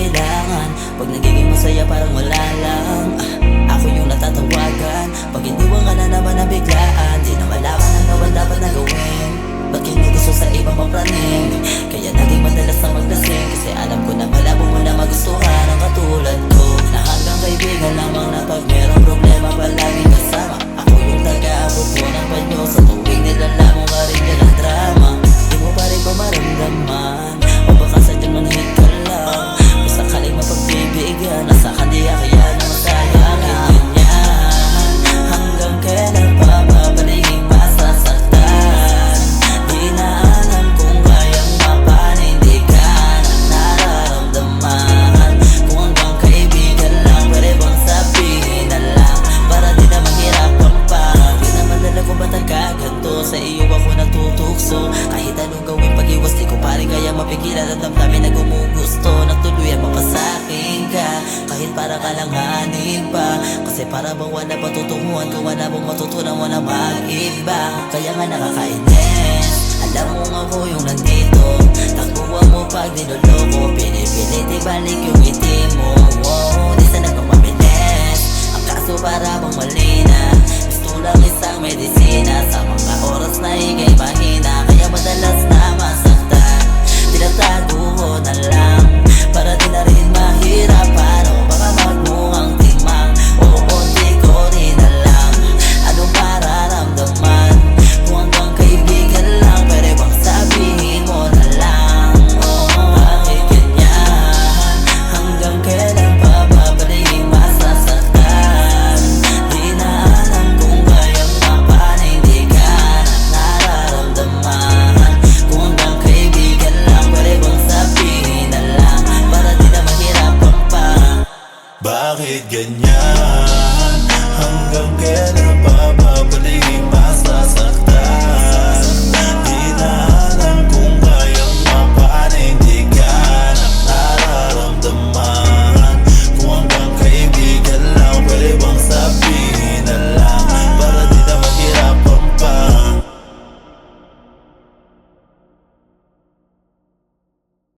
kailangan. Pag nagiging masaya parang wala lang. Ako yung natatawagan. Pag iniwan ka na naman na biglaan, di na malaman ang gawin dapat na gawin. Ba't gusto sa ibang mapraning? Kaya naging madalas na maglasing, kasi alam ko na malabo mo na magustuhan ang katulad ko, na hanggang kaibigan lamang na pag merong problema palaging kasama. Ako yung taga-abot mo ng panyo sa tuwing nilalamong ka rin ka ng drama. Di mo pa rin ba maramdaman? O baka sadyang manhid ka lang? O sakaling mapagbibigyan, nasa kandiya kaya na masayangin yan. Hanggang kailan pa babalihing masasaktan? Di na alam kung kayang mapanindigan ang nararamdaman. Kung hanggang kaibigan lang, pwede bang sabihin na lang, para di na mahirapan pa. Di naman alam kung ba't nagkaganto, sa iyo ako natutukso. Kahit anong gawin pag-iwas, di ko pa rin kaya mapigilan ang damdamin na gumugusto. Nagtuluyan mapasakin ka, kahit para kalanganin pa. Kasi para bang wala patutunguhan, kung wala mong matutunan mo na mag-iba. Kaya nga nakakainis, alam mo nga ako yung nandito. Takbuhan mo pag niloloko, pinipilit ibalik yung ngiti mo. Wow, di sana kang mabilis. Ang kaso para bang mali na, gusto lang isang medisina sa mga oras na ikay mahina. Kaya madalas naman